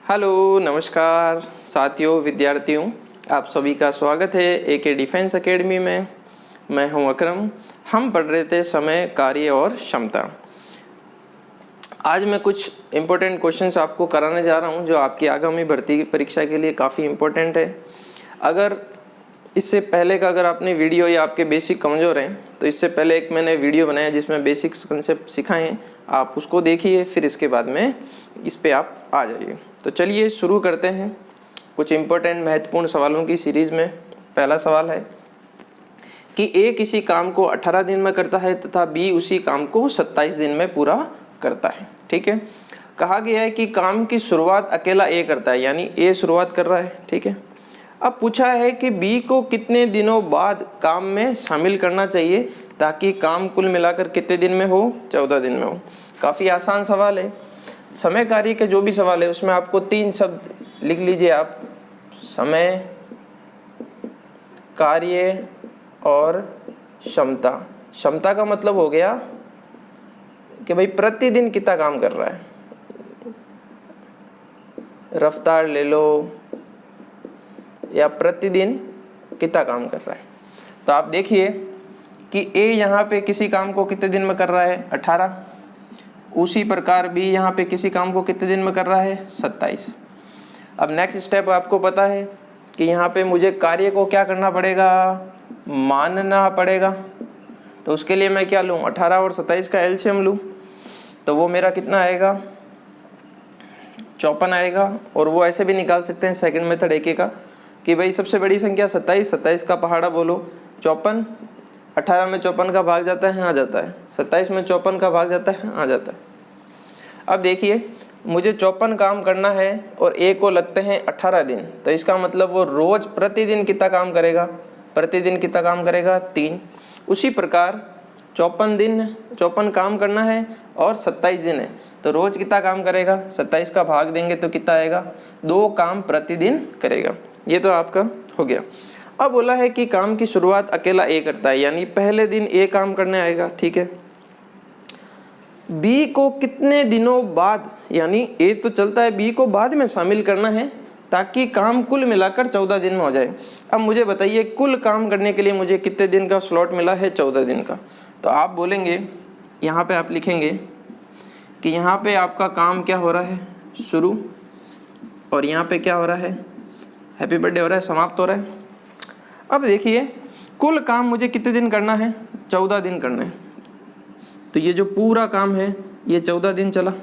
Hello नमस्कार साथियों, विद्यार्थियों, आप सभी का स्वागत है एके डिफेंस एकेडमी में। मैं हूं अकरम। हम पढ़ रहे थे समय, कार्य और क्षमता। आज मैं कुछ इम्पोर्टेंट क्वेश्चंस आपको कराने जा रहा हूं जो आपकी आगामी भर्ती परीक्षा के लिए काफ़ी इम्पोर्टेंट है। अगर इससे पहले का अगर आपने वीडियो या आपके बेसिक कमज़ोर हैं तो इससे पहले एक मैंने वीडियो बनाया जिसमें बेसिक्स कंसेप्ट सिखाए हैं, आप उसको देखिए, फिर इसके बाद में इस पे आप आ जाइए। तो चलिए शुरू करते हैं कुछ इम्पोर्टेंट महत्वपूर्ण सवालों की सीरीज़ में। पहला सवाल है कि ए किसी काम को 18 दिन में करता है तथा बी उसी काम को 27 दिन में पूरा करता है। ठीक है, कहा गया है कि काम की शुरुआत अकेला ए करता है, यानी ए शुरुआत कर रहा है। ठीक है, अब पूछा है कि बी को कितने दिनों बाद काम में शामिल करना चाहिए ताकि काम कुल मिलाकर कितने दिन में हो, 14 दिन में हो। काफ़ी आसान सवाल है। समय कार्य के जो भी सवाल है उसमें आपको 3 शब्द लिख लीजिए आप, समय, कार्य और क्षमता। क्षमता का मतलब हो गया कि भाई प्रतिदिन कितना काम कर रहा है, रफ्तार ले लो या प्रतिदिन कितना काम कर रहा है। तो आप देखिए कि ए यहाँ पे किसी काम को कितने दिन में कर रहा है, 18। उसी प्रकार बी यहाँ पे किसी काम को कितने दिन में कर रहा है, 27। अब नेक्स्ट स्टेप आपको पता है कि यहाँ पे मुझे कार्य को क्या करना पड़ेगा, मानना पड़ेगा। तो उसके लिए मैं क्या लूँ, 18 और 27 का एलसीएम लूँ, तो वो मेरा कितना आएगा, 54 आएगा। और वो ऐसे भी निकाल सकते हैं सेकंड मेथड एके का कि भाई सबसे बड़ी संख्या 27, 27 का पहाड़ा बोलो 54, 18 में 54 का भाग जाता है, आ जाता है। 27 में 54 का भाग जाता है, आ जाता है। अब देखिए मुझे 54 काम करना है और ए को लगते हैं 18 दिन, तो इसका मतलब वो रोज प्रतिदिन कितना काम करेगा, प्रतिदिन कितना काम करेगा, 3। उसी प्रकार 54 काम करना है और 27 दिन है, तो रोज कितना काम करेगा, 27 का भाग देंगे तो कितना आएगा, 2 काम प्रतिदिन करेगा। ये तो आपका हो गया। अब बोला है कि काम की शुरुआत अकेला ए करता है, यानी पहले दिन ए काम करने आएगा। ठीक है, बी को कितने दिनों बाद, यानी ए तो चलता है, बी को बाद में शामिल करना है ताकि काम कुल मिलाकर 14 दिन में हो जाए। अब मुझे बताइए कुल काम करने के लिए मुझे कितने दिन का स्लॉट मिला है, 14 दिन का। तो आप बोलेंगे, यहाँ पे आप लिखेंगे कि यहाँ पे आपका काम क्या हो रहा है, शुरू, और यहाँ पे क्या हो रहा है, हैप्पी बर्थडे हो रहा है, समाप्त हो रहा है। अब देखिए कुल काम मुझे कितने दिन करना है, 14 दिन करना है। तो ये जो पूरा काम है ये 14 दिन चला।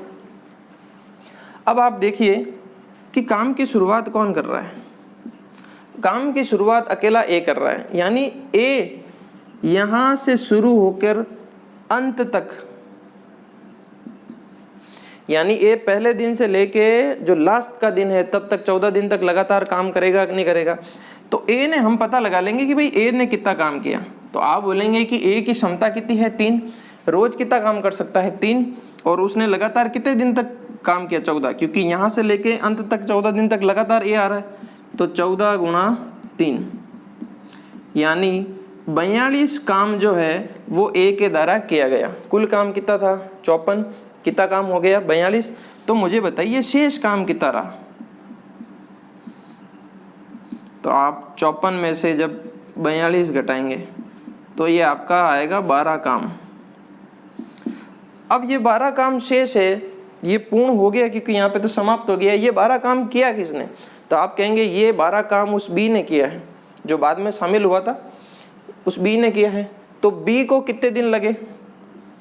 अब आप देखिए कि काम की शुरुआत कौन कर रहा है, काम की शुरुआत अकेला ए कर रहा है, यानी ए यहाँ से शुरू होकर अंत तक, यानी ए पहले दिन से लेके जो लास्ट का दिन है तब तक 14 दिन तक लगातार काम करेगा कि नहीं करेगा। तो ए ने हम पता लगा लेंगे कि भाई ए ने कितना काम किया। तो आप बोलेंगे कि ए की क्षमता कितनी है, 3, रोज कितना काम कर सकता है, 3, और उसने लगातार कितने दिन तक काम किया, 14, क्योंकि यहाँ से लेके अंत तक 14 दिन तक लगातार ए आ रहा है। तो 14 गुणा 3 यानी 42 काम जो है वो ए के द्वारा किया गया। कुल काम कितना था, 54, कितना काम हो गया, 42। तो मुझे बताइए शेष काम कितना रहा। तो आप 54 में से जब 42 घटाएंगे तो ये आपका आएगा 12 काम। अब ये 12 काम शेष है, ये पूर्ण हो गया क्योंकि यहाँ पे तो समाप्त हो गया। ये 12 काम किया किसने, तो आप कहेंगे ये 12 काम उस बी ने किया है, जो बाद में शामिल हुआ था, उस बी ने किया है। तो बी को कितने दिन लगे,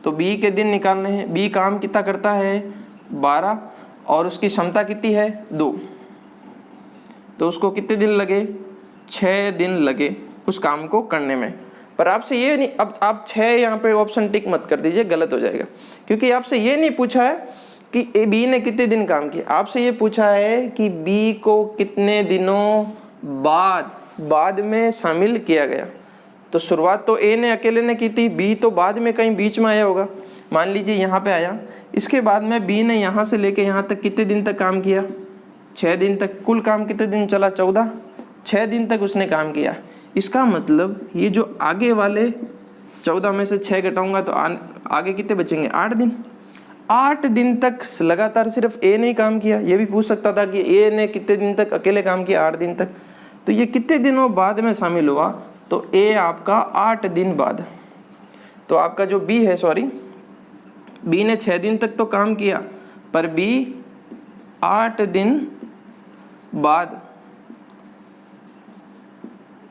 तो बी के दिन निकालने हैं। बी काम कितना करता है, 12, और उसकी क्षमता कितनी है, 2। तो उसको कितने दिन लगे, 6 दिन लगे उस काम को करने में। पर आपसे ये नहीं, अब आप 6 यहाँ पे ऑप्शन टिक मत कर दीजिए, गलत हो जाएगा, क्योंकि आपसे ये नहीं पूछा है कि ए बी ने कितने दिन काम किया, आपसे ये पूछा है कि बी को कितने दिनों बाद में शामिल किया गया। तो शुरुआत तो ए ने अकेले ने की थी, बी तो बाद में कहीं बीच में आया होगा। मान लीजिए यहाँ पे आया, इसके बाद में बी ने यहाँ से लेके यहाँ तक कितने दिन तक काम किया, 6 दिन तक। कुल काम कितने दिन चला, 14, 6 दिन तक उसने काम किया। इसका मतलब ये जो आगे वाले 14 में से 6 घटाऊंगा तो आगे कितने बचेंगे, 8 दिन। 8 दिन तक लगातार सिर्फ ए ने काम किया। ये भी पूछ सकता था कि ए ने कितने दिन तक अकेले काम किया, 8 दिन तक। तो ये कितने दिनों बाद में शामिल हुआ, तो ए आपका 8 दिन बाद। तो आपका जो बी है, सॉरी, बी ने 6 दिन तक तो काम किया, पर बी 8 दिन बाद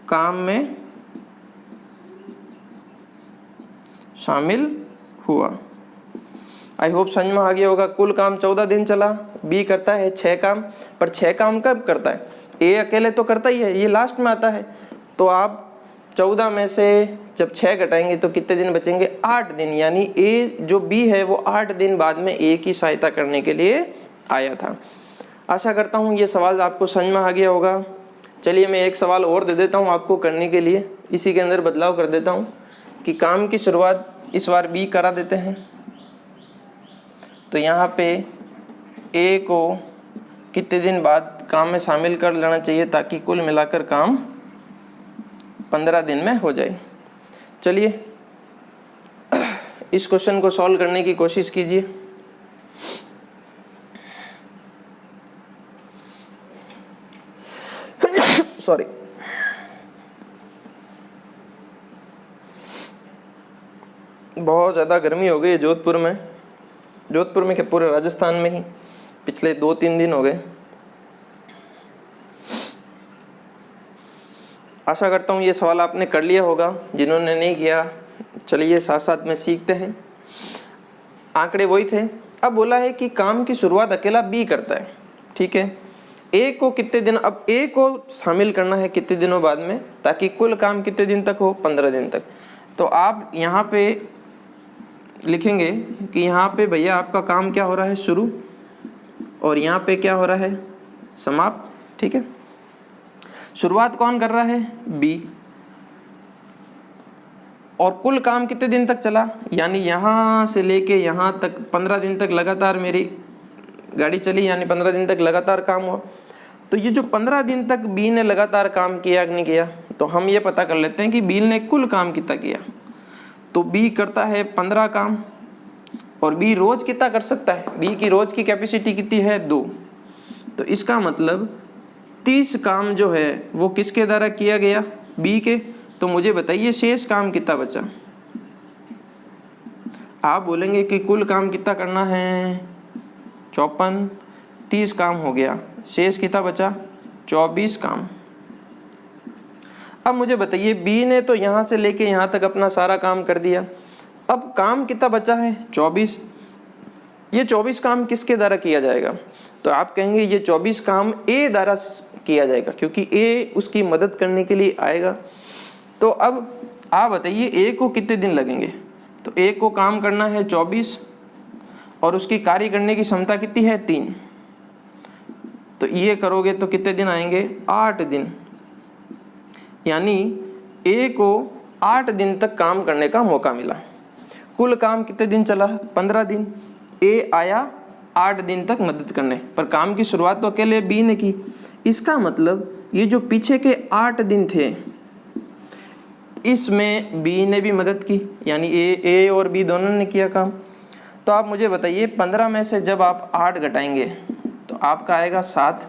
काम में शामिल हुआ। आई होप समझ में आ गया होगा। कुल काम 14 दिन चला, बी करता है 6 काम, पर 6 काम कब करता है? ए अकेले तो करता ही है, ये लास्ट में आता है। तो आप 14 में से जब 6 घटाएंगे तो कितने दिन बचेंगे? 8 दिन। यानी ए जो बी है वो 8 दिन बाद में ए की सहायता करने के लिए आया था। आशा करता हूँ ये सवाल आपको समझ में आ गया होगा। चलिए मैं एक सवाल और दे देता हूँ आपको करने के लिए, इसी के अंदर बदलाव कर देता हूँ कि काम की शुरुआत इस बार बी करा देते हैं। तो यहाँ पे ए को कितने दिन बाद काम में शामिल कर लेना चाहिए ताकि कुल मिलाकर काम 15 दिन में हो जाए। चलिए इस क्वेश्चन को सॉल्व करने की कोशिश कीजिए। सॉरी, बहुत ज़्यादा गर्मी हो गई है जोधपुर में क्या पूरे राजस्थान में ही पिछले 2-3 दिन हो गए। आशा करता हूँ ये सवाल आपने कर लिया होगा, जिन्होंने नहीं किया चलिए साथ साथ में सीखते हैं। आंकड़े वही थे। अब बोला है कि काम की शुरुआत अकेला बी करता है, ठीक है। ए को कितने दिन, अब ए को शामिल करना है कितने दिनों बाद में ताकि कुल काम कितने दिन तक हो? 15 दिन तक। तो आप यहाँ पे लिखेंगे कि यहाँ पे भैया आपका काम क्या हो रहा है? शुरू, और यहाँ पे क्या हो रहा है? समाप्त, ठीक है। शुरुआत कौन कर रहा है? बी। और कुल काम कितने दिन तक चला? यानी यहाँ से लेके यहाँ तक 15 दिन तक लगातार मेरी गाड़ी चली, यानी 15 दिन तक लगातार काम हुआ। तो ये जो 15 दिन तक बी ने लगातार काम किया कि नहीं किया, तो हम ये पता कर लेते हैं कि बी ने कुल काम कितना किया। तो बी करता है 15 काम, और बी रोज कितना कर सकता है? बी की रोज की कैपेसिटी कितनी है? 2। तो इसका मतलब 30 काम जो है वो किसके द्वारा किया गया? बी के। तो मुझे बताइए शेष काम कितना बचा? आप बोलेंगे कि कुल काम कितना करना है? 54। 30 काम हो गया, शेष कितना बचा? 24 काम। अब मुझे बताइए बी ने तो यहाँ से लेके यहाँ तक अपना सारा काम कर दिया, अब काम कितना बचा है? 24। ये 24 काम किसके द्वारा किया जाएगा? तो आप कहेंगे ये 24 काम ए द्वारा किया जाएगा, क्योंकि ए उसकी मदद करने के लिए आएगा। तो अब आप बताइए ए को कितने दिन लगेंगे? तो ए को काम करना है 24, और उसकी कार्य करने की क्षमता कितनी है? 3। तो ये करोगे तो कितने दिन आएंगे? 8 दिन। यानी ए को 8 दिन तक काम करने का मौका मिला। कुल काम कितने दिन चला? 15 दिन। ए आया 8 दिन तक मदद करने, पर काम की शुरुआत तो अकेले बी ने की। इसका मतलब ये जो पीछे के 8 दिन थे इसमें बी ने भी मदद की, यानी ए और बी दोनों ने किया काम। तो आप मुझे बताइए 15 में से जब आप 8 घटाएंगे तो आपका आएगा 7।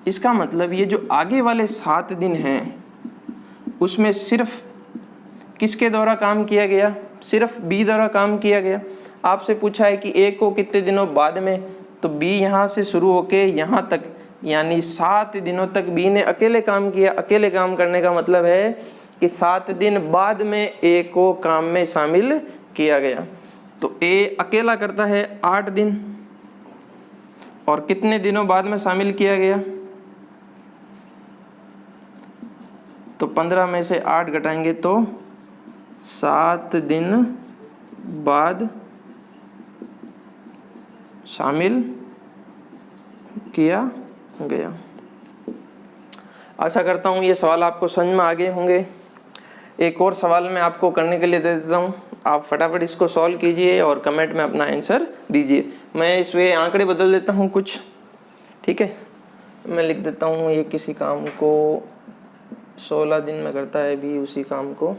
इसका मतलब ये जो आगे वाले 7 दिन हैं उसमें सिर्फ किसके द्वारा काम किया गया? सिर्फ बी द्वारा काम किया गया। आपसे पूछा है कि ए को कितने दिनों बाद में, तो बी यहाँ से शुरू होके यहाँ तक, यानी 7 दिनों तक बी ने अकेले काम किया। अकेले काम करने का मतलब है कि 7 दिन बाद में ए को काम में शामिल किया गया। तो ए अकेला करता है 8 दिन, और कितने दिनों बाद में शामिल किया गया? तो 15 में से 8 घटाएंगे तो 7 दिन बाद शामिल किया गया। आशा करता हूँ ये सवाल आपको समझ में आ गए होंगे। एक और सवाल मैं आपको करने के लिए दे देता हूँ, आप फटाफट इसको सॉल्व कीजिए और कमेंट में अपना आंसर दीजिए। मैं इसमें आंकड़े बदल देता हूँ कुछ, ठीक है। मैं लिख देता हूँ ये किसी काम को 16 दिन में करता है बी, उसी काम को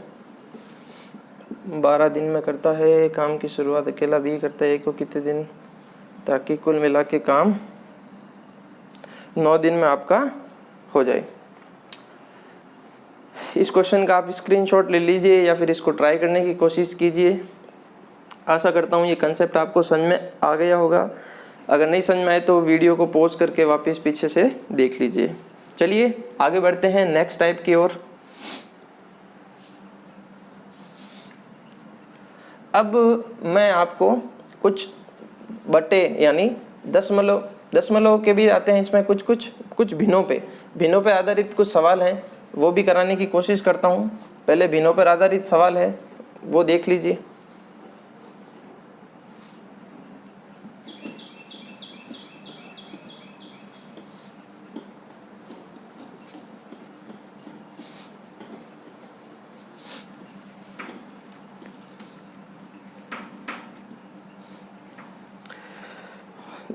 12 दिन में करता है। काम की शुरुआत अकेला बी करता है, ए को कितने दिन ताकि कुल मिला के काम 9 दिन में आपका हो जाए। इस क्वेश्चन का आप स्क्रीनशॉट ले लीजिए या फिर इसको ट्राई करने की कोशिश कीजिए। आशा करता हूँ ये कंसेप्ट आपको समझ में आ गया होगा। अगर नहीं समझ में आए तो वीडियो को पॉज करके वापस पीछे से देख लीजिए। चलिए आगे बढ़ते हैं नेक्स्ट टाइप की ओर। अब मैं आपको कुछ बटे यानी दशमलव के भी आते हैं इसमें, कुछ भिन्नों पे आधारित कुछ सवाल हैं, वो भी कराने की कोशिश करता हूँ। पहले भिन्नों पर आधारित सवाल है वो देख लीजिए।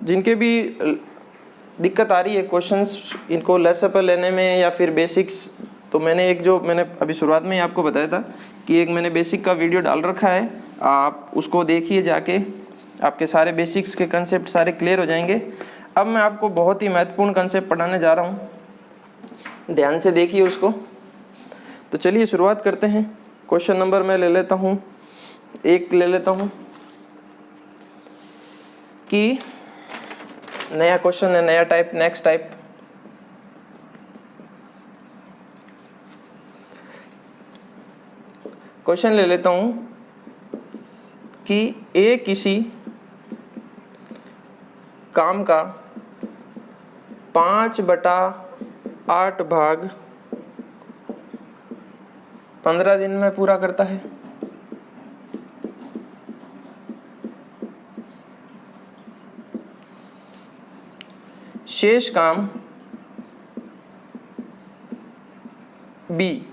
जिनके भी दिक्कत आ रही है क्वेश्चंस इनको लेसअप लेने में या फिर बेसिक्स, तो मैंने अभी शुरुआत में ही आपको बताया था कि एक मैंने बेसिक का वीडियो डाल रखा है, आप उसको देखिए जाके, आपके सारे बेसिक्स के कंसेप्ट सारे क्लियर हो जाएंगे। अब मैं आपको बहुत ही महत्वपूर्ण कंसेप्ट पढ़ाने जा रहा हूँ, ध्यान से देखिए उसको। तो चलिए शुरुआत करते हैं। क्वेश्चन नंबर मैं ले लेता हूँ कि नया क्वेश्चन है, नया टाइप, नेक्स्ट टाइप। क्वेश्चन ले लेता हूं कि ए किसी काम का 5/8 भाग 15 दिन में पूरा करता है। शेष काम बी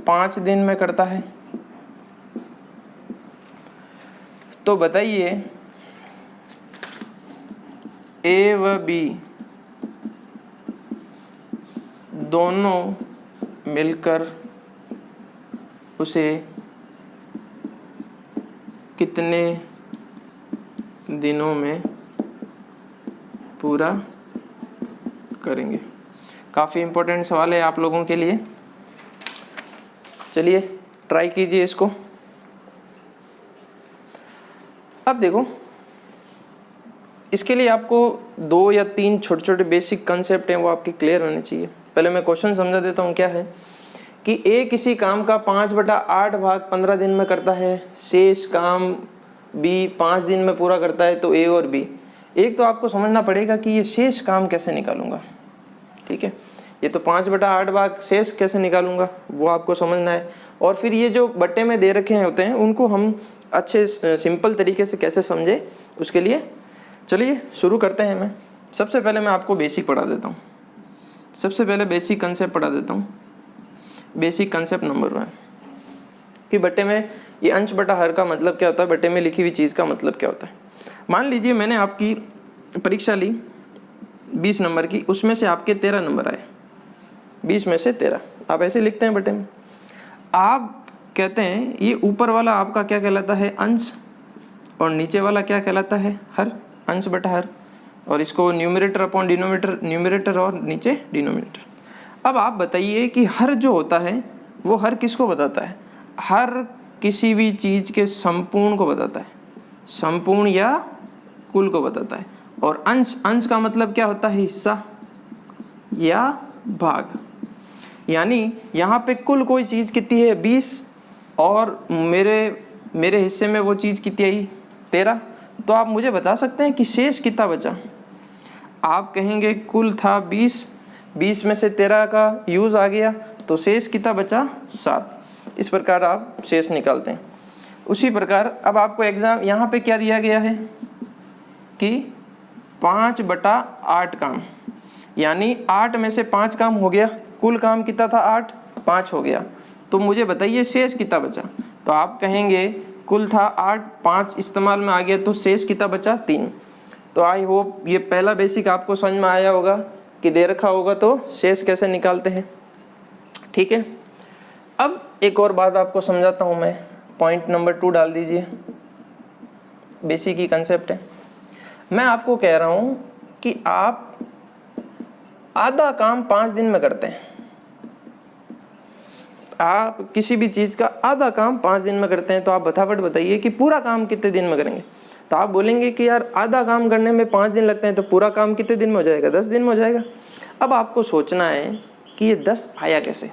5 दिन में करता है। तो बताइए ए व बी दोनों मिलकर उसे कितने दिनों में पूरा करेंगे। काफ़ी इम्पोर्टेंट सवाल है आप लोगों के लिए। चलिए ट्राई कीजिए इसको। अब देखो, इसके लिए आपको 2 या 3 छोटे छोटे बेसिक कंसेप्ट हैं, वो आपके क्लियर होने चाहिए। पहले मैं क्वेश्चन समझा देता हूँ क्या है कि ए किसी काम का 5/8 भाग 15 दिन में करता है, शेष काम बी 5 दिन में पूरा करता है। तो ए और बी, एक तो आपको समझना पड़ेगा कि ये शेष काम कैसे निकालूंगा। ठीक है, ये तो 5/8 भाग शेष कैसे निकालूंगा वो आपको समझना है। और फिर ये जो बट्टे में दे रखे होते हैं उनको हम अच्छे सिंपल तरीके से कैसे समझे, उसके लिए चलिए शुरू करते हैं। मैं सबसे पहले मैं आपको बेसिक पढ़ा देता हूँ। सबसे पहले बेसिक कंसेप्ट पढ़ा देता हूँ। बेसिक कंसेप्ट नंबर 1 कि बट्टे में ये अंश बटा हर का मतलब क्या होता है, बट्टे में लिखी हुई चीज़ का मतलब क्या होता है। मान लीजिए मैंने आपकी परीक्षा ली 20 नंबर की, उसमें से आपके 13 नंबर आए, 20 में से 13 आप ऐसे लिखते हैं बट्टे में। आप कहते हैं ये ऊपर वाला आपका क्या कहलाता है, अंश, और नीचे वाला क्या कहलाता है, हर, अंश बटा हर। और इसको न्यूमरेटर अपॉन डिनोमिनेटर, न्यूमरेटर और नीचे डिनोमिनेटर। अब आप बताइए कि हर जो होता है वो हर किसको बताता है, हर किसी भी चीज़ के संपूर्ण को बताता है, संपूर्ण या कुल को बताता है। और अंश, अंश का मतलब क्या होता है, हिस्सा या भाग। यानी यहाँ पे कुल कोई चीज़ कितनी है 20 और मेरे हिस्से में वो चीज़ कितनी आई 13। तो आप मुझे बता सकते हैं कि शेष कितना बचा। आप कहेंगे कुल था 20 में से 13 का यूज़ आ गया तो शेष कितना बचा 7। इस प्रकार आप शेष निकालते हैं। उसी प्रकार अब आपको एग्जाम यहाँ पे क्या दिया गया है कि 5/8 काम, यानी 8 में से 5 काम हो गया। कुल काम कितना था 8, 5 हो गया। तो मुझे बताइए शेष कितना बचा। तो आप कहेंगे कुल था 8, 5 इस्तेमाल में आ गया तो शेष कितना बचा 3। तो आई होप ये पहला बेसिक आपको समझ में आया होगा कि दे रखा होगा तो शेष कैसे निकालते हैं। ठीक है, अब एक और बात आपको समझाता हूँ मैं। पॉइंट नंबर 2 डाल दीजिए। बेसिक ही कंसेप्ट है। मैं आपको कह रहा हूँ कि आप आधा काम 5 दिन में करते हैं। आप किसी भी चीज़ का आधा काम 5 दिन में करते हैं, तो आप फटाफट बताइए कि पूरा काम कितने दिन में करेंगे। तो आप बोलेंगे कि यार आधा काम करने में 5 दिन लगते हैं, तो पूरा काम कितने दिन में हो जाएगा? 10 दिन में हो जाएगा। अब आपको सोचना है कि ये 10 आया कैसे,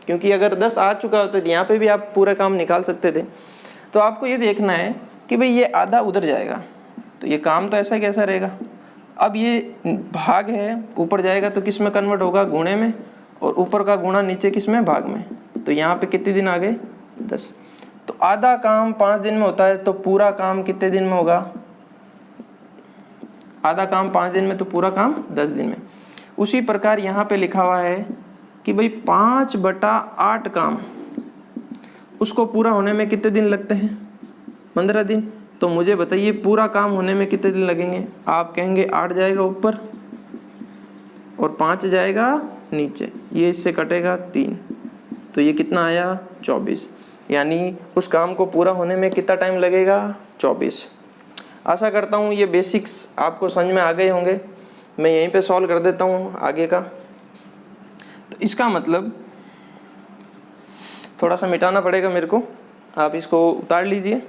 क्योंकि अगर 10 आ चुका होता तो यहाँ पे भी आप पूरा काम निकाल सकते थे। तो आपको ये देखना है कि भाई ये आधा उधर जाएगा, तो ये काम तो ऐसा कैसा रहेगा। अब ये भाग है, ऊपर जाएगा तो किस में कन्वर्ट होगा? गुणे में, और ऊपर का गुणा नीचे किस में? भाग में। तो यहाँ पे कितने दिन आ गए? 10। तो आधा काम 5 दिन में होता है, तो पूरा काम कितने दिन में होगा? आधा काम 5 दिन में, तो पूरा काम 10 दिन में। उसी प्रकार यहाँ पे लिखा हुआ है कि भाई 5/8 काम, उसको पूरा होने में कितने दिन लगते हैं? 15 दिन। तो मुझे बताइए पूरा काम होने में कितने दिन लगेंगे? आप कहेंगे 8 जाएगा ऊपर और 5 जाएगा नीचे, ये इससे कटेगा 3, तो ये कितना आया? 24। यानी उस काम को पूरा होने में कितना टाइम लगेगा? 24। आशा करता हूँ ये बेसिक्स आपको समझ में आ गए होंगे। मैं यहीं पे सॉल्व कर देता हूँ आगे का। तो इसका मतलब थोड़ा सा मिटाना पड़ेगा मेरे को, आप इसको उतार लीजिए,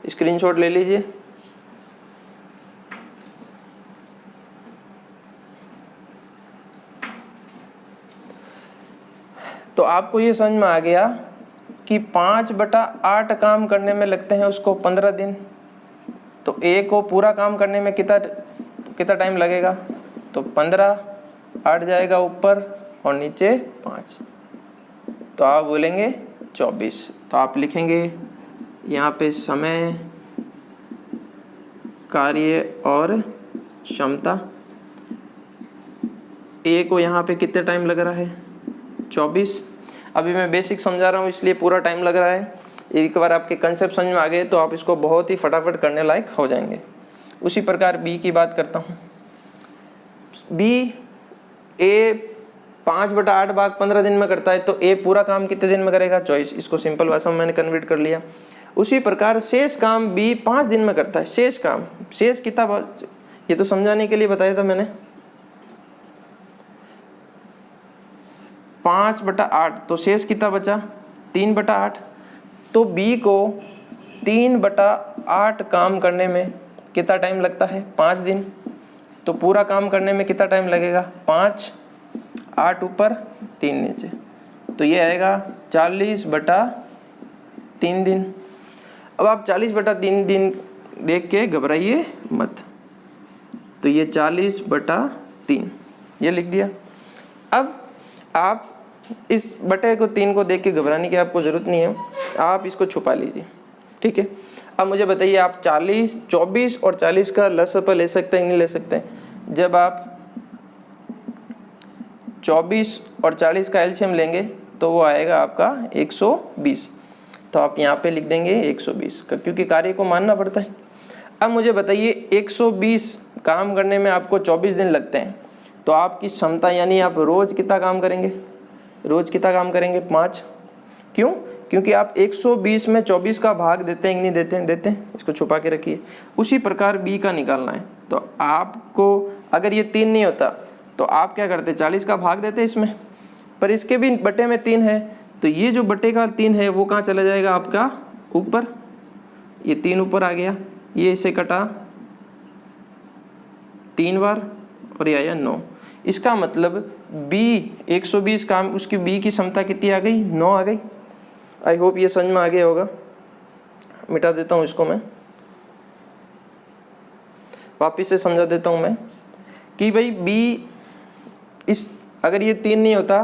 स्क्रीनशॉट ले लीजिए। तो आपको ये समझ में आ गया कि 5/8 काम करने में लगते हैं उसको 15 दिन। तो ए को पूरा काम करने में कितना टाइम लगेगा? तो 15, 8 जाएगा ऊपर और नीचे 5, तो आप बोलेंगे 24। तो आप लिखेंगे यहाँ पे समय, कार्य और क्षमता। ए को यहाँ पे कितने टाइम लग रहा है? 24। अभी मैं बेसिक समझा रहा हूँ इसलिए पूरा टाइम लग रहा है। एक बार आपके कंसेप्ट समझ में आ गए तो आप इसको बहुत ही फटाफट करने लायक हो जाएंगे। उसी प्रकार बी की बात करता हूँ। बी ए 5/8 भाग 15 दिन में करता है, तो ए पूरा काम कितने दिन में करेगा? 24। इसको सिंपल भाषा में मैंने कन्वर्ट कर लिया। उसी प्रकार शेष काम बी 5 दिन में करता है। शेष काम, शेष कितना, ये तो समझाने के लिए बताया था मैंने। 5/8, तो शेष कितना बचा? 3/8। तो बी को 3/8 काम करने में कितना टाइम लगता है? 5 दिन। तो पूरा काम करने में कितना टाइम लगेगा? 5, 8 ऊपर 3 नीचे, तो ये आएगा 40/3 दिन। अब आप 40/3 दिन देख के घबराइए मत, तो ये 40/3 ये लिख दिया। अब आप इस बटे को 3 को देख के घबराने की आपको ज़रूरत नहीं है, आप इसको छुपा लीजिए, ठीक है। अब मुझे बताइए आप 24 और 40 का लसअप ले सकते हैं नहीं ले सकते हैं? जब आप 24 और 40 का एलसीएम लेंगे तो वो आएगा आपका 120। तो आप यहाँ पे लिख देंगे 120, क्योंकि कार्य को मानना पड़ता है। अब मुझे बताइए 120 काम करने में आपको 24 दिन लगते हैं, तो आपकी क्षमता यानी आप रोज़ कितना काम करेंगे? रोज़ कितना काम करेंगे? 5। क्यों? क्योंकि आप 120 में 24 का भाग देते हैं कि नहीं देते हैं? देते हैं। इसको छुपा के रखिए। उसी प्रकार बी का निकालना है, तो आपको अगर ये 3 नहीं होता तो आप क्या करते? 40 का भाग देते इसमें, पर इसके भी बटे में 3 है, तो ये जो बटे का 3 है वो कहाँ चला जाएगा? आपका ऊपर। ये 3 ऊपर आ गया, ये इसे कटा 3 बार और ये आया 9। इसका मतलब बी 120 काम, उसकी बी की क्षमता कितनी आ गई? 9 आ गई। आई होप ये समझ में आ गया होगा। मिटा देता हूँ इसको, मैं वापिस से समझा देता हूँ मैं कि भाई बी इस अगर ये 3 नहीं होता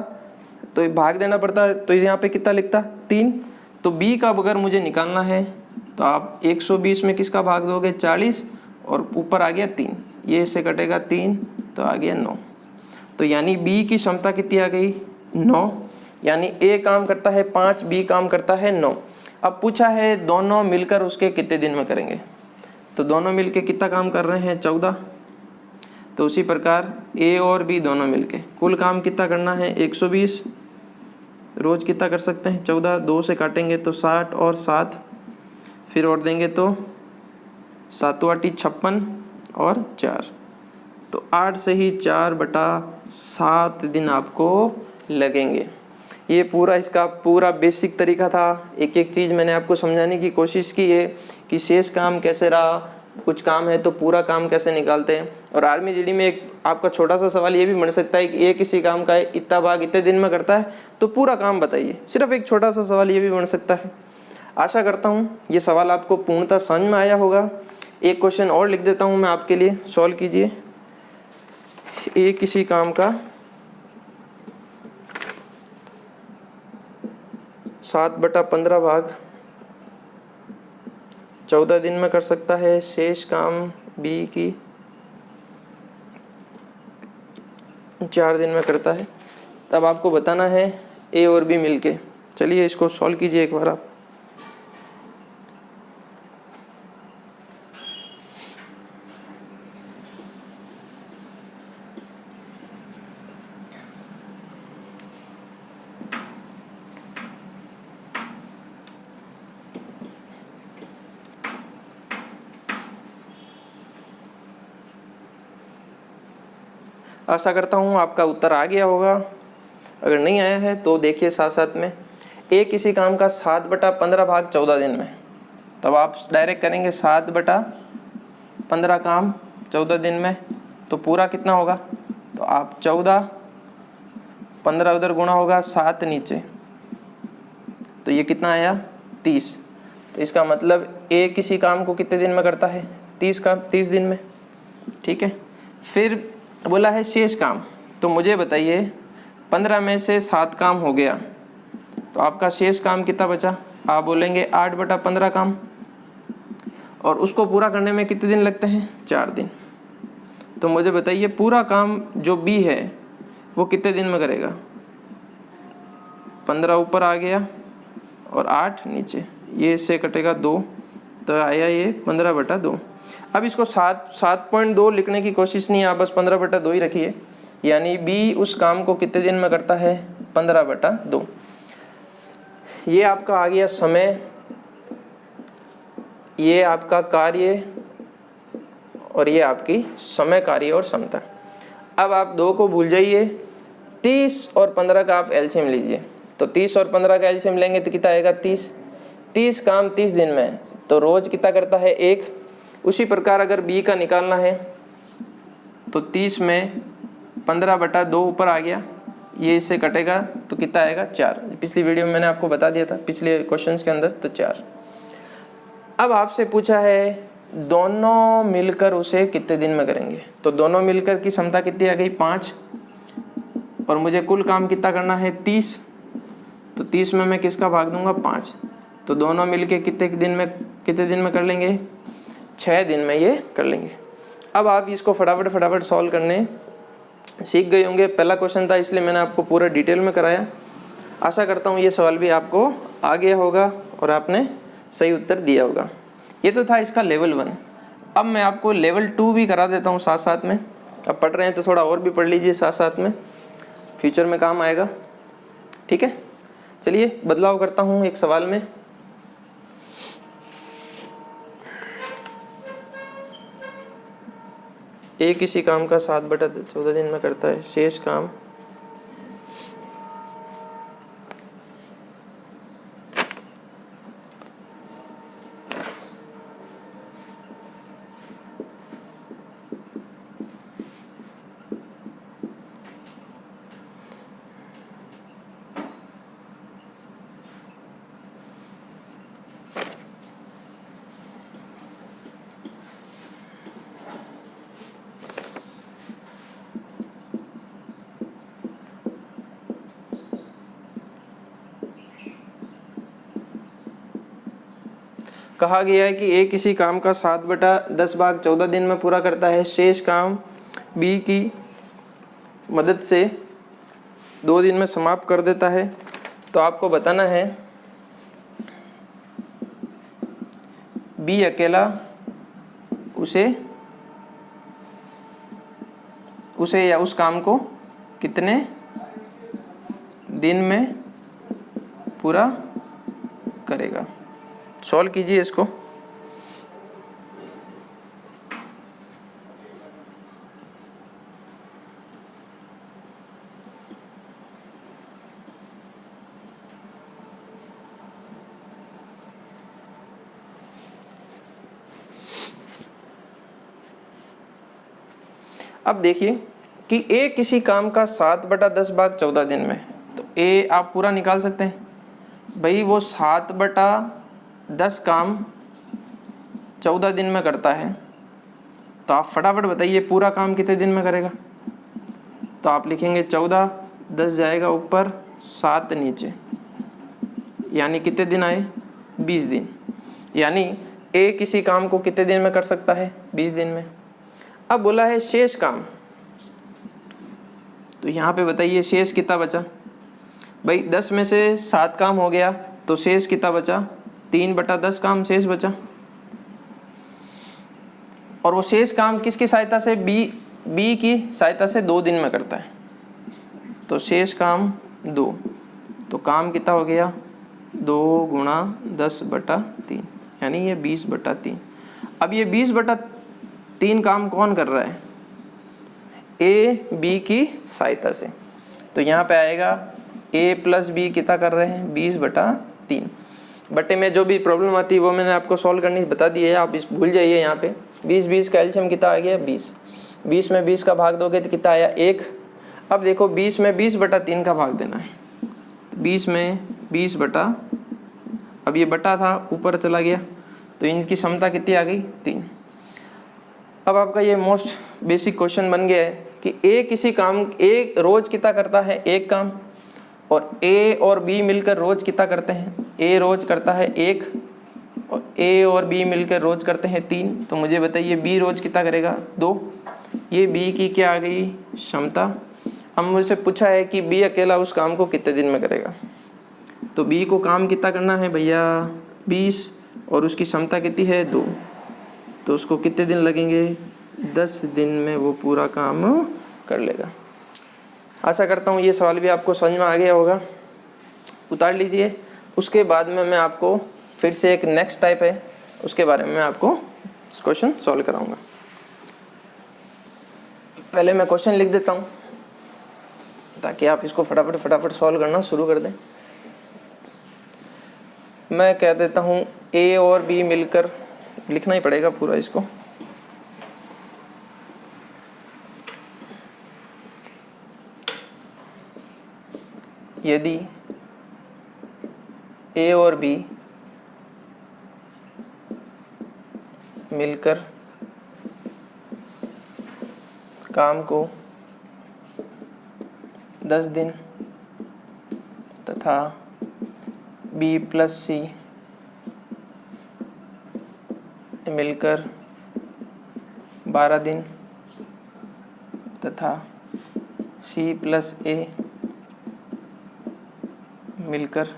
तो भाग देना पड़ता, तो यहाँ पे कितना लिखता? 3। तो बी का अगर मुझे निकालना है तो आप 120 में किसका भाग दोगे? 40, और ऊपर आ गया 3, ये इससे कटेगा 3, तो आ गया 9। तो यानी बी की क्षमता कितनी आ गई? 9। यानी ए काम करता है 5, बी काम करता है 9। अब पूछा है दोनों मिलकर उसके कितने दिन में करेंगे, तो दोनों मिलके कितना काम कर रहे हैं? 14। तो उसी प्रकार ए और बी दोनों मिलके कुल काम कितना करना है? 120। रोज़ कितना कर सकते हैं? 14। 2 से काटेंगे तो 60 और 7, फिर और देंगे तो 7 आठी 56 और 4, तो 8 से ही 4/7 दिन आपको लगेंगे। ये पूरा इसका पूरा बेसिक तरीका था। एक एक चीज़ मैंने आपको समझाने की कोशिश की है कि शेष काम कैसे रहा, कुछ काम है तो पूरा काम कैसे निकालते हैं। और आर्मी जीडी में एक आपका छोटा सा सवाल ये भी बन सकता है कि ये किसी काम का इतना भाग इतने दिन में करता है, तो पूरा काम बताइए। सिर्फ एक छोटा सा सवाल ये भी बन सकता है। आशा करता हूँ ये सवाल आपको पूर्णतः समझ में आया होगा। एक क्वेश्चन और लिख देता हूँ मैं आपके लिए, सॉल्व कीजिए। ये किसी काम का 7/15 भाग 14 दिन में कर सकता है। शेष काम बी की 4 दिन में करता है। तब आपको बताना है ए और बी मिलके। चलिए इसको सॉल्व कीजिए एक बार आप। आशा करता हूँ आपका उत्तर आ गया होगा। अगर नहीं आया है तो देखिए साथ साथ में। ए किसी काम का 7/15 भाग 14 दिन में, तब आप डायरेक्ट करेंगे 7/15 काम 14 दिन में, तो पूरा कितना होगा, तो आप 14, 15 उधर गुणा होगा 7 नीचे, तो ये कितना आया 30। तो इसका मतलब ए किसी काम को कितने दिन में करता है, 30 दिन में। ठीक है, फिर बोला है शेष काम, तो मुझे बताइए 15 में से 7 काम हो गया, तो आपका शेष काम कितना बचा, आप बोलेंगे 8/15 काम, और उसको पूरा करने में कितने दिन लगते हैं, 4 दिन। तो मुझे बताइए पूरा काम जो बी है वो कितने दिन में करेगा, 15 ऊपर आ गया और 8 नीचे, ये इससे कटेगा 2, तो आया ये 15/2। अब इसको 7.2 लिखने की कोशिश नहीं है, आप बस 15/2 ही रखिए। यानी बी उस काम को कितने दिन में करता है, 15/2। ये आपका आ गया समय, ये आपका कार्य, और ये आपकी समय, कार्य और क्षमता। अब आप 2 को भूल जाइए, 30 और 15 का आप एलसीएम लीजिए। तो 30 और 15 का एलसीएम लेंगे तो कितना आएगा 30 काम 30 दिन में, तो रोज कितना करता है 1। उसी प्रकार अगर बी का निकालना है तो 30 में 15/2 ऊपर आ गया, ये इससे कटेगा तो कितना आएगा 4। पिछली वीडियो में मैंने आपको बता दिया था, पिछले क्वेश्चंस के अंदर, तो 4। अब आपसे पूछा है दोनों मिलकर उसे कितने दिन में करेंगे, तो दोनों मिलकर की क्षमता कितनी आ गई 5, और मुझे कुल काम कितना करना है 30, तो 30 में मैं किसका भाग दूंगा 5, तो दोनों मिलके कितने दिन में कर लेंगे, 6 दिन में ये कर लेंगे। अब आप इसको फटाफट सॉल्व करने सीख गए होंगे। पहला क्वेश्चन था इसलिए मैंने आपको पूरा डिटेल में कराया। आशा करता हूँ ये सवाल भी आपको आ गया होगा और आपने सही उत्तर दिया होगा। ये तो था इसका लेवल 1। अब मैं आपको लेवल 2 भी करा देता हूँ साथ साथ में। अब पढ़ रहे हैं तो थोड़ा और भी पढ़ लीजिए साथ साथ में, फ्यूचर में काम आएगा। ठीक है, चलिए बदलाव करता हूँ एक सवाल में। ए किसी काम का 7/14 दिन में करता है। शेष काम कहा गया है कि ए किसी काम का 7/10 भाग 14 दिन में पूरा करता है। शेष काम बी की मदद से 2 दिन में समाप्त कर देता है। तो आपको बताना है बी अकेला उसे या उस काम को कितने दिन में पूरा करेगा। सॉल्व कीजिए इसको। अब देखिए कि ए किसी काम का 7/10 भाग 14 दिन में, तो ए आप पूरा निकाल सकते हैं भाई, वो 7/10 काम 14 दिन में करता है, तो आप फटाफट बताइए पूरा काम कितने दिन में करेगा। तो आप लिखेंगे 14, 10 जाएगा ऊपर, 7 नीचे, यानी कितने दिन आए, 20 दिन। यानी ए किसी काम को कितने दिन में कर सकता है, 20 दिन में। अब बोला है शेष काम, तो यहाँ पे बताइए शेष कितना बचा भाई, 10 में से 7 काम हो गया तो शेष कितना बचा, 3/10 काम शेष बचा। और वो शेष काम किसकी सहायता से, बी की सहायता से 2 दिन में करता है, तो शेष काम 2, तो काम कितना हो गया, 2 × 10/3, यानी ये 20/3। अब ये 20/3 काम कौन कर रहा है, ए बी की सहायता से, तो यहाँ पे आएगा ए प्लस बी कितना कर रहे हैं, 20/3। बटे में जो भी प्रॉब्लम आती है वो मैंने आपको सॉल्व करनी बता दी है, आप इस भूल जाइए। यहाँ पे 20 का एलसीएम कितना आ गया, 20 में 20 का भाग दोगे तो कितना आया, 1। अब देखो 20 में 20/3 का भाग देना है, 20 में 20 बटा, अब ये बटा था ऊपर चला गया, तो इनकी क्षमता कितनी आ गई, 3। अब आपका ये मोस्ट बेसिक क्वेश्चन बन गया है कि ए किसी काम, ए रोज कितना करता है, एक काम, और ए और बी मिलकर रोज कितना करते हैं, ए रोज करता है 1 और ए और बी मिलकर रोज करते हैं 3। तो मुझे बताइए बी रोज कितना करेगा, 2। ये बी की क्या आ गई, क्षमता। अब मुझसे पूछा है कि बी अकेला उस काम को कितने दिन में करेगा, तो बी को काम कितना करना है भैया, 20, और उसकी क्षमता कितनी है, 2, तो उसको कितने दिन लगेंगे, 10 दिन में वो पूरा काम कर लेगा। आशा करता हूँ ये सवाल भी आपको समझ में आ गया होगा, उतार लीजिए। उसके बाद में मैं आपको फिर से एक नेक्स्ट टाइप है, उसके बारे में मैं आपको क्वेश्चन सॉल्व कराऊंगा। पहले मैं क्वेश्चन लिख देता हूँ ताकि आप इसको फटाफट सॉल्व करना शुरू कर दें। मैं कह देता हूँ ए और बी मिलकर, लिखना ही पड़ेगा पूरा इसको, यदि ए और बी मिलकर काम को 10 दिन तथा बी प्लस सी मिलकर 12 दिन तथा सी प्लस ए मिलकर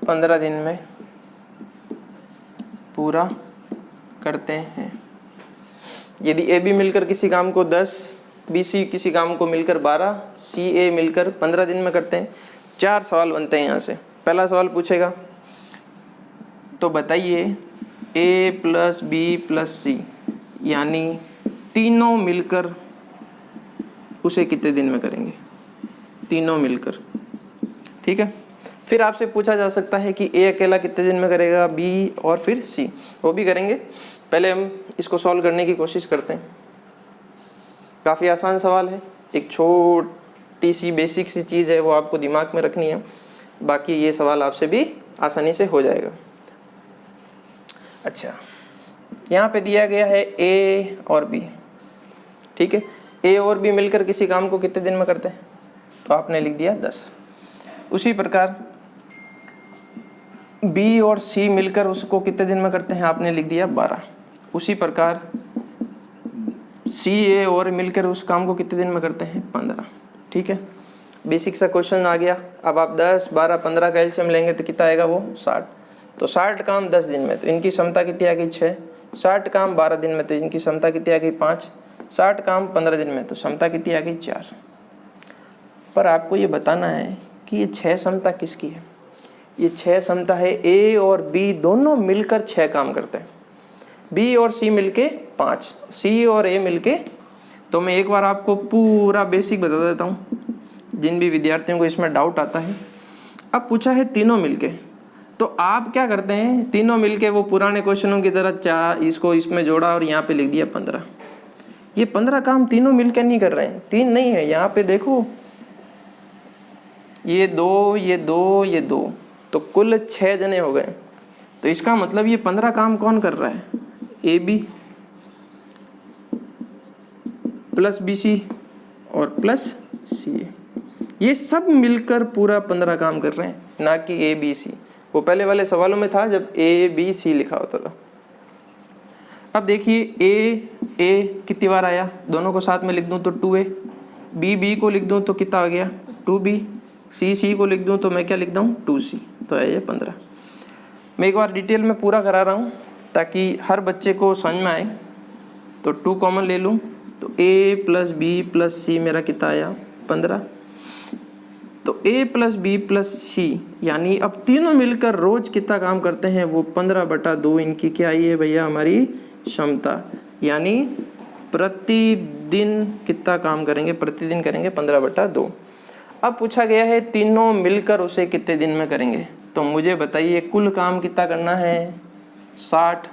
15 दिन में पूरा करते हैं। यदि ए बी मिलकर किसी काम को 10, बी सी किसी काम को मिलकर 12, सी ए मिलकर 15 दिन में करते हैं। 4 सवाल बनते हैं यहाँ से। पहला सवाल पूछेगा तो बताइए ए प्लस बी प्लस सी यानी तीनों मिलकर उसे कितने दिन में करेंगे, तीनों मिलकर। ठीक है, फिर आपसे पूछा जा सकता है कि ए अकेला कितने दिन में करेगा, बी और फिर सी, वो भी करेंगे। पहले हम इसको सॉल्व करने की कोशिश करते हैं। काफ़ी आसान सवाल है, एक छोटी सी बेसिक सी चीज़ है, वो आपको दिमाग में रखनी है, बाकी ये सवाल आपसे भी आसानी से हो जाएगा। अच्छा, यहाँ पे दिया गया है ए और बी। ठीक है, ए और बी मिलकर किसी काम को कितने दिन में करते हैं, तो आपने लिख दिया 10। उसी प्रकार बी और सी मिलकर उसको कितने दिन में करते हैं, आपने लिख दिया 12। उसी प्रकार सी ए और मिलकर उस काम को कितने दिन में करते हैं, 15। ठीक है, बेसिक सा क्वेश्चन आ गया। अब आप 10, 12, 15 का एलसीएम लेंगे तो कितना आएगा, वो 60। तो 60 काम 10 दिन में, तो इनकी क्षमता कितनी आ गई, 6। 60 काम 12 दिन में, तो इनकी क्षमता कितनी आ गई, 5। 60 काम 15 दिन में, तो क्षमता कितनी आ गई, 4। पर आपको ये बताना है कि ये 6 क्षमता किसकी है। ये 6 क्षमता है ए और बी दोनों मिलकर 6 काम करते हैं, बी और सी मिलके 5, सी और ए मिलके। तो मैं एक बार आपको पूरा बेसिक बता देता हूँ जिन भी विद्यार्थियों को इसमें डाउट आता है। अब पूछा है तीनों मिलके, तो आप क्या करते हैं, तीनों मिलके वो पुराने क्वेश्चनों की तरह 4 इसको इसमें जोड़ा और यहाँ पे लिख दिया 15। ये 15 काम तीनों मिलकर नहीं कर रहे हैं, 3 नहीं है, यहाँ पे देखो ये 2 ये 2 ये 2, तो कुल 6 जने हो गए। तो इसका मतलब ये 15 काम कौन कर रहा है, A B plus B C और प्लस सी ए, ये सब मिलकर पूरा 15 काम कर रहे हैं, ना कि ए बी सी। वो पहले वाले सवालों में था जब ए बी सी लिखा होता था। अब देखिए ए कितनी बार आया, दोनों को साथ में लिख दूं तो 2a, बी को लिख दूं तो कितना आ गया 2b, सी को लिख दूं तो मैं क्या लिख दूं 2c, तो है ये 15। मैं एक बार डिटेल में पूरा करा रहा हूँ ताकि हर बच्चे को समझ में आए। तो 2 कॉमन ले लूँ तो a प्लस बी प्लस सी मेरा कितना आया 15। तो a प्लस बी प्लस सी यानी अब तीनों मिलकर रोज कितना काम करते हैं, वो 15/2 इनकी क्या आई है भैया हमारी क्षमता, यानी प्रतिदिन कितना काम करेंगे, प्रतिदिन करेंगे 15/2। अब पूछा गया है तीनों मिलकर उसे कितने दिन में करेंगे, तो मुझे बताइए कुल काम कितना करना है 60,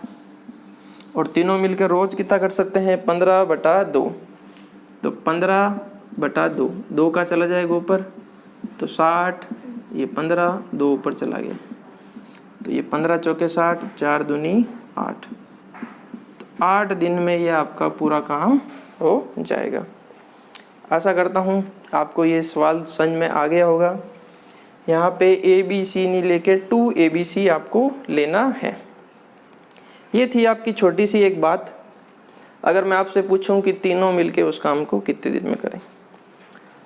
और तीनों मिलकर रोज कितना कर सकते हैं 15/2, तो 15/2, 2 का चला जाएगा ऊपर तो 60, ये 15, 2 ऊपर चला गया तो ये 15 चौके 60, 4 दूनी 8, तो 8 दिन में ये आपका पूरा काम हो जाएगा। आशा करता हूँ आपको ये सवाल समझ में आ गया होगा। यहाँ पे ए बी सी नहीं लेके 2ABC आपको लेना है। ये थी आपकी छोटी सी एक बात। अगर मैं आपसे पूछूं कि तीनों मिलके उस काम को कितने दिन में करें,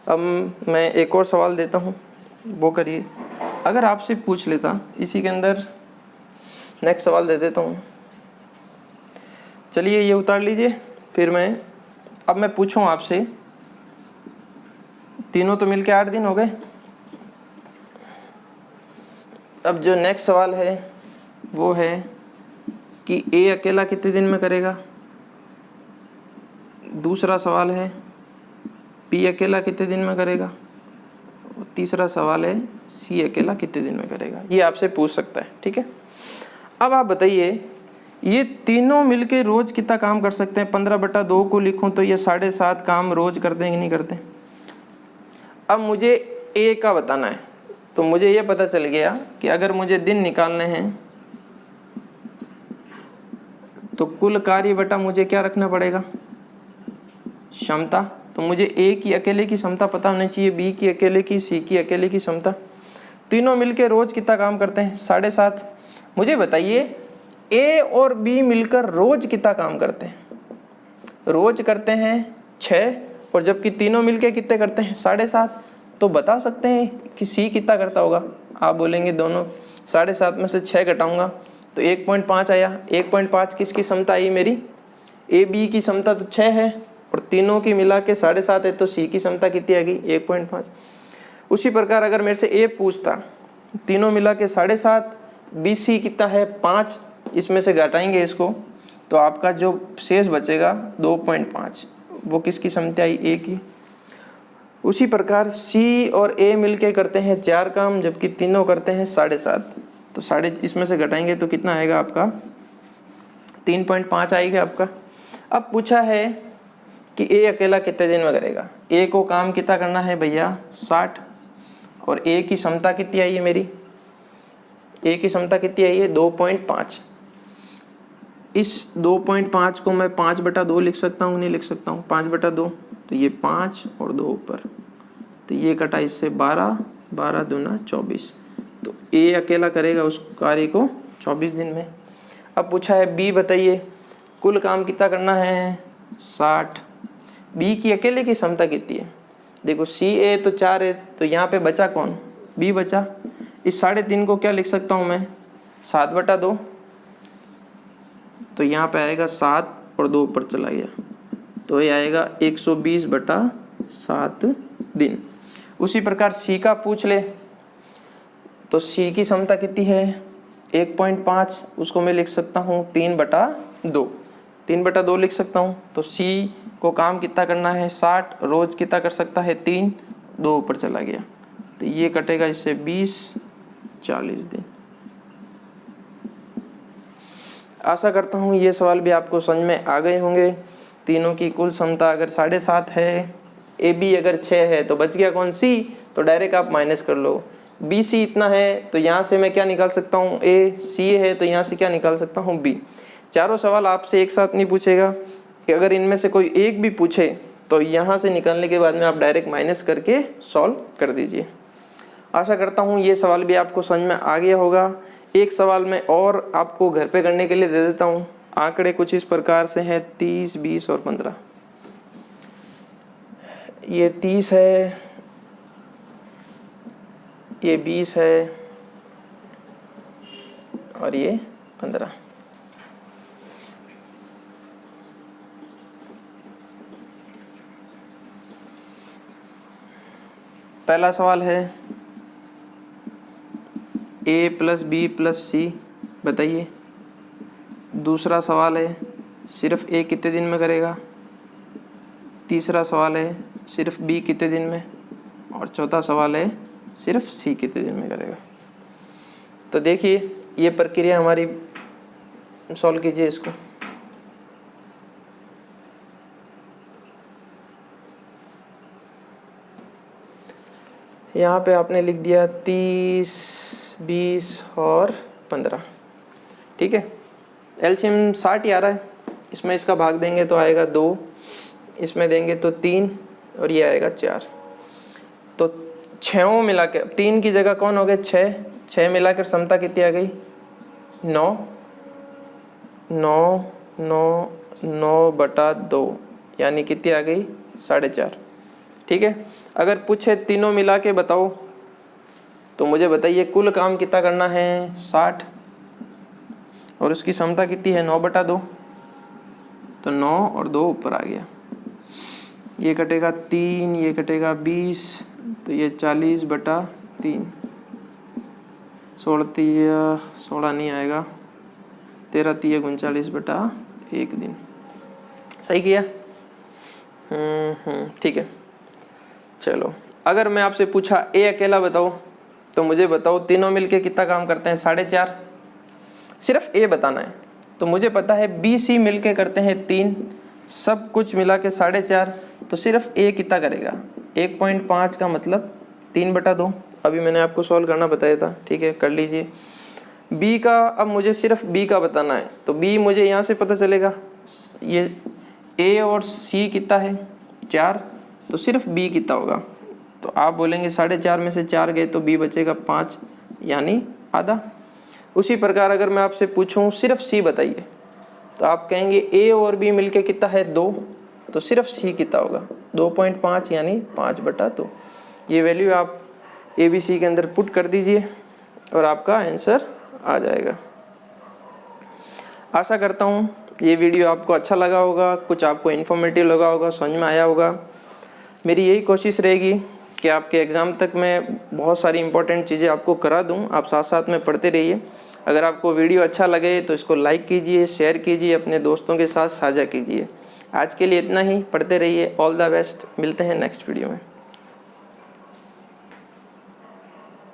अब मैं एक और सवाल देता हूँ, वो करिए। अगर आपसे पूछ लेता, इसी के अंदर नेक्स्ट सवाल दे देता हूँ, चलिए ये उतार लीजिए, फिर अब मैं पूछूं आपसे, तीनों तो मिलके 8 दिन हो गए। अब जो नेक्स्ट सवाल है वो है कि ए अकेला कितने दिन में करेगा। दूसरा सवाल है पी अकेला कितने दिन में करेगा, और तीसरा सवाल है सी अकेला कितने दिन में करेगा। ये आपसे पूछ सकता है, ठीक है। अब आप बताइए ये तीनों मिलके रोज कितना काम कर सकते हैं। 15/2 को लिखूं तो ये 7.5 काम रोज करते हैं कि नहीं करते। अब मुझे ए का बताना है, तो मुझे ये पता चल गया कि अगर मुझे दिन निकालने हैं तो कुल कार्य बटा मुझे क्या रखना पड़ेगा, क्षमता। तो मुझे ए की अकेले की क्षमता पता होनी चाहिए, बी की अकेले की, सी की अकेले की क्षमता। तीनों मिलके रोज कितना काम करते हैं 7.5। मुझे बताइए ए और बी मिलकर रोज कितना काम करते हैं। रोज करते हैं 6, और जबकि तीनों मिलके कितने करते हैं 7.5। तो बता सकते हैं कि सी कितना करता होगा। आप बोलेंगे दोनों 7.5 में से 6 घटाऊंगा तो 1.5 आया। 1.5 किसकी क्षमता आई मेरी, ए बी की क्षमता तो 6 है, और तीनों की मिला के 7.5 है, तो सी की क्षमता कितनी आ गई 1.5। उसी प्रकार अगर मेरे से ए पूछता तीनों मिला के 7.5, बी सी कितना है 5, इसमें से घटाएंगे इसको तो आपका जो शेष बचेगा 2.5, वो किसकी क्षमता आई ए की। उसी प्रकार सी और ए मिलके करते हैं 4 काम, जबकि तीनों करते हैं 7.5, तो इसमें से घटाएंगे तो कितना आएगा आपका 3.5 आएगा आपका। अब पूछा है कि ए अकेला कितने दिन में करेगा। ए को काम कितना करना है भैया 60, और ए की क्षमता कितनी आई है मेरी, ए की क्षमता कितनी आई है 2.5। इस 2.5 को मैं 5/2 लिख सकता हूँ, नहीं लिख सकता हूँ 5/2, तो ये 5 और 2 ऊपर, तो ये कटा इससे 12, 12 दूना 24, तो ए अकेला करेगा उस कार्य को 24 दिन में। अब पूछा है बी बताइए कुल काम कितना करना है 60, बी की अकेले की क्षमता कितनी है। देखो सी ए तो 4 है, तो यहाँ पे बचा कौन, बी बचा। इस 3.5 को क्या लिख सकता हूँ मैं 7/2, तो यहाँ पे आएगा 7 और 2 ऊपर चला गया, तो ये आएगा 120/7 दिन। उसी प्रकार सी का पूछ ले तो सी की क्षमता कितनी है 1.5, उसको मैं लिख सकता हूँ 3/2, 3/2 लिख सकता हूँ। तो सी को काम कितना करना है 60, रोज कितना कर सकता है 3, 2 ऊपर चला गया, तो ये कटेगा इससे 20, 40 दिन। आशा करता हूँ ये सवाल भी आपको समझ में आ गए होंगे। तीनों की कुल क्षमता अगर 7.5 है, ए बी अगर 6 है तो बच गया कौन सी, तो डायरेक्ट आप माइनस कर लो। बी सी इतना है तो यहाँ से मैं क्या निकाल सकता हूँ, ए सी है तो यहाँ से क्या निकाल सकता हूँ, बी। चारों सवाल आपसे एक साथ नहीं पूछेगा कि अगर इनमें से कोई एक भी पूछे तो यहाँ से निकालने के बाद में आप डायरेक्ट माइनस करके सॉल्व कर दीजिए। आशा करता हूँ ये सवाल भी आपको समझ में आ गया होगा। एक सवाल मैं और आपको घर पे करने के लिए दे देता हूँ। आंकड़े कुछ इस प्रकार से हैं 30, 20 और 15। ये 30 है, ये 20 है और ये 15। पहला सवाल है a प्लस बी प्लस सी बताइए। दूसरा सवाल है सिर्फ a कितने दिन में करेगा। तीसरा सवाल है सिर्फ b कितने दिन में, और चौथा सवाल है सिर्फ c कितने दिन में करेगा। तो देखिए ये प्रक्रिया हमारी, सॉल्व कीजिए इसको। यहाँ पे आपने लिख दिया 30, 20 और 15, ठीक है। एलसीएम 60 आ रहा है, इसमें इसका भाग देंगे तो आएगा 2, इसमें देंगे तो 3 और ये आएगा 4। तो 6 मिला के 3 की जगह कौन हो गए 6 मिलाकर क्षमता कितनी आ गई 9, 9/2 यानी कितनी आ गई 4.5, ठीक है। अगर पूछे तीनों मिला के बताओ तो मुझे बताइए कुल काम कितना करना है 60 और उसकी क्षमता कितनी है 9/2, तो 9 और 2 ऊपर आ गया। ये कटेगा 3, ये कटेगा 20, तो ये 40/3। 16 नहीं आएगा, 13 39/1 दिन। सही किया, ठीक है। चलो अगर मैं आपसे पूछा ए अकेला बताओ तो मुझे बताओ तीनों मिलके कितना काम करते हैं 4.5। सिर्फ ए बताना है। तो मुझे पता है बी सी मिलके करते हैं 3, सब कुछ मिला के 4.5। तो सिर्फ ए कितना करेगा 1.5 का मतलब 3/2। अभी मैंने आपको सॉल्व करना बताया था, ठीक है, कर लीजिए। बी का अब मुझे सिर्फ बी का बताना है, तो बी मुझे यहाँ से पता चलेगा। ये ए और सी कितना है 4, तो सिर्फ बी कितना होगा, तो आप बोलेंगे 4.5 में से 4 गए तो बी बचेगा 5 यानी आधा। उसी प्रकार अगर मैं आपसे पूछूं सिर्फ सी बताइए तो आप कहेंगे ए और बी मिलके कितना है 2, तो सिर्फ सी कितना होगा 2.5 यानी 5/2। ये वैल्यू आप ए बी सी के अंदर पुट कर दीजिए और आपका आंसर आ जाएगा। आशा करता हूँ ये वीडियो आपको अच्छा लगा होगा, कुछ आपको इन्फॉर्मेटिव लगा होगा, समझ में आया होगा। मेरी यही कोशिश रहेगी कि आपके एग्ज़ाम तक मैं बहुत सारी इंपॉर्टेंट चीज़ें आपको करा दूं, आप साथ साथ में पढ़ते रहिए। अगर आपको वीडियो अच्छा लगे तो इसको लाइक कीजिए, शेयर कीजिए, अपने दोस्तों के साथ साझा कीजिए। आज के लिए इतना ही, पढ़ते रहिए। ऑल द बेस्ट, मिलते हैं नेक्स्ट वीडियो में।